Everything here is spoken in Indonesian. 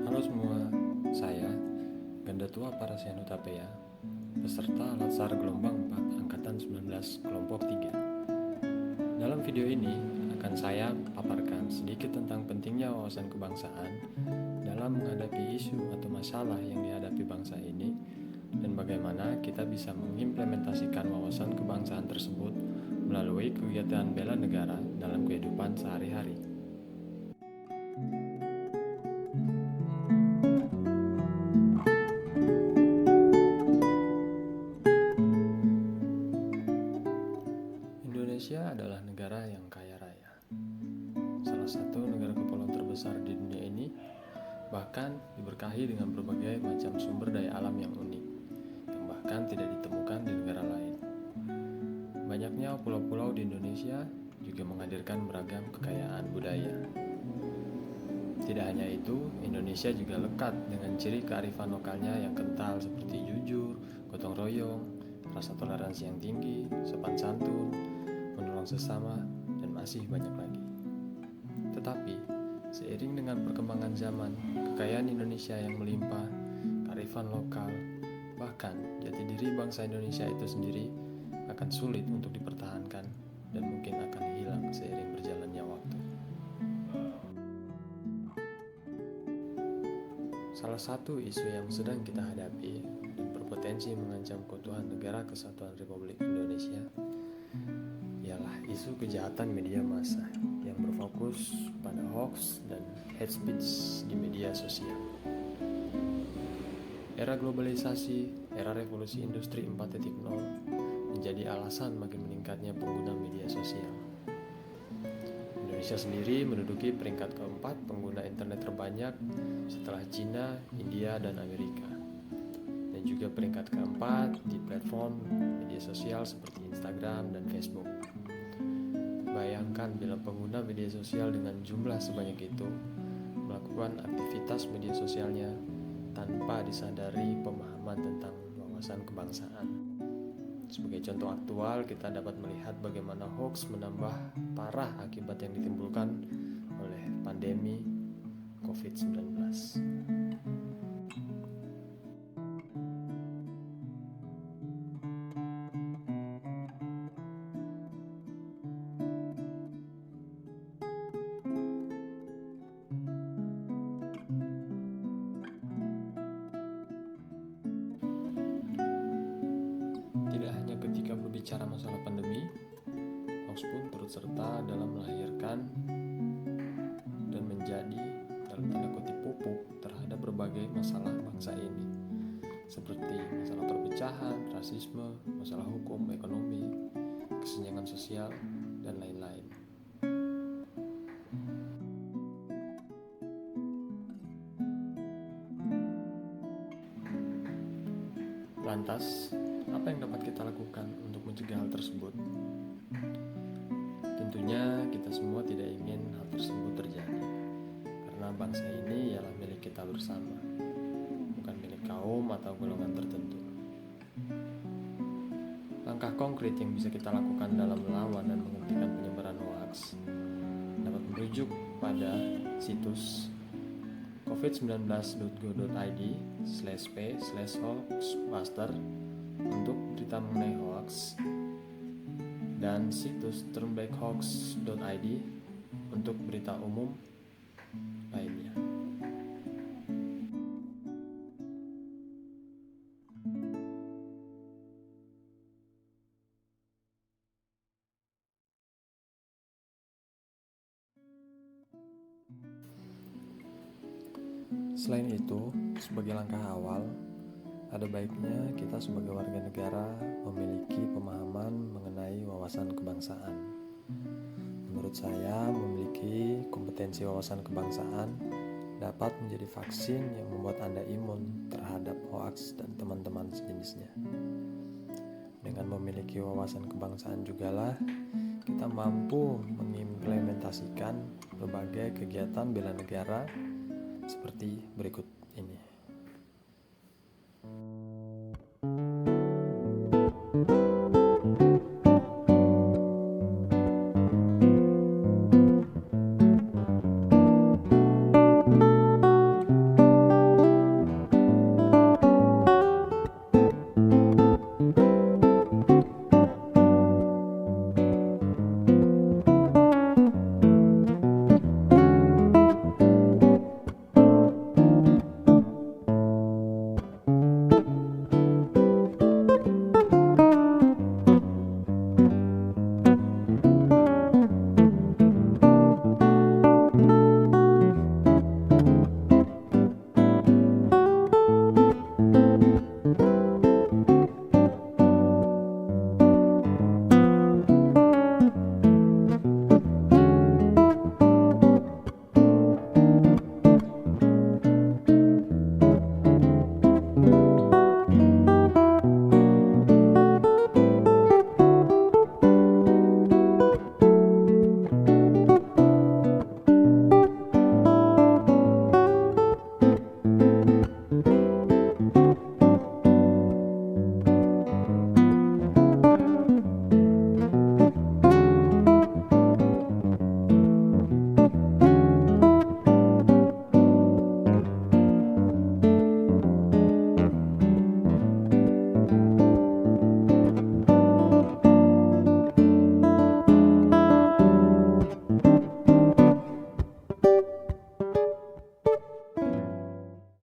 Halo semua, saya Ganda Tua Parasyan Utapea, peserta Latsar Gelombang 4 Angkatan 19 Kelompok 3. Dalam video ini akan saya paparkan sedikit tentang pentingnya wawasan kebangsaan dalam menghadapi isu atau masalah yang dihadapi bangsa ini dan bagaimana kita bisa mengimplementasikan wawasan kebangsaan tersebut melalui kegiatan bela negara dalam kehidupan sehari-hari. Indonesia adalah negara yang kaya raya, salah satu negara kepulauan terbesar di dunia ini, bahkan diberkahi dengan berbagai macam sumber daya alam yang unik, yang bahkan tidak ditemukan di negara lain. Banyaknya pulau-pulau di Indonesia juga menghadirkan beragam kekayaan budaya. Tidak hanya itu, Indonesia juga lekat dengan ciri kearifan lokalnya yang kental seperti jujur, gotong royong, rasa toleransi yang tinggi, sopan santun, menolong sesama, dan masih banyak lagi. Tetapi, seiring dengan perkembangan zaman, kekayaan Indonesia yang melimpah, kearifan lokal, bahkan jati diri bangsa Indonesia itu sendiri akan sulit untuk dipertahankan dan mungkin akan hilang seiring berjalannya waktu. Salah satu isu yang sedang kita hadapi dan berpotensi mengancam keutuhan Negara Kesatuan Republik Indonesia ialah isu kejahatan media massa yang berfokus pada hoax dan hate speech di media sosial. Era globalisasi, era revolusi industri 4.0 menjadi alasan makin meningkatnya pengguna media sosial. Indonesia sendiri menduduki peringkat keempat pengguna internet terbanyak setelah Cina, India, dan Amerika, dan juga peringkat keempat di platform media sosial seperti Instagram dan Facebook. Bayangkan bila pengguna media sosial dengan jumlah sebanyak itu melakukan aktivitas media sosialnya tanpa disadari pemahaman tentang wawasan kebangsaan. Sebagai contoh aktual, kita dapat melihat bagaimana hoax menambah parah akibat yang ditimbulkan oleh pandemi COVID-19. Tidak hanya ketika berbicara masalah pandemi, hoax pun turut serta dalam melahirkan dan menjadi dalam tanda kutip pupuk terhadap berbagai masalah bangsa ini, seperti masalah perpecahan, rasisme, masalah hukum, ekonomi, kesenjangan sosial, dan lain-lain. Lantas, apa yang dapat kita lakukan untuk mencegah hal tersebut? Tentunya kita semua tidak ingin hal tersebut terjadi, karena bangsa ini ialah milik kita bersama, bukan milik kaum atau golongan tertentu. Langkah konkret yang bisa kita lakukan dalam melawan dan menghentikan penyebaran hoax dapat merujuk pada situs covid19.go.id/p/hoaxbuster untuk berita mengenai hoax, dan situs turnbackhoax.id untuk berita umum lainnya. Selain itu, sebagai langkah awal, ada baiknya kita sebagai warga negara memiliki pemahaman mengenai wawasan kebangsaan. Menurut saya, memiliki kompetensi wawasan kebangsaan dapat menjadi vaksin yang membuat Anda imun terhadap hoaks dan teman-teman sejenisnya. Dengan memiliki wawasan kebangsaan jugalah kita mampu mengimplementasikan berbagai kegiatan bela negara seperti berikut ini.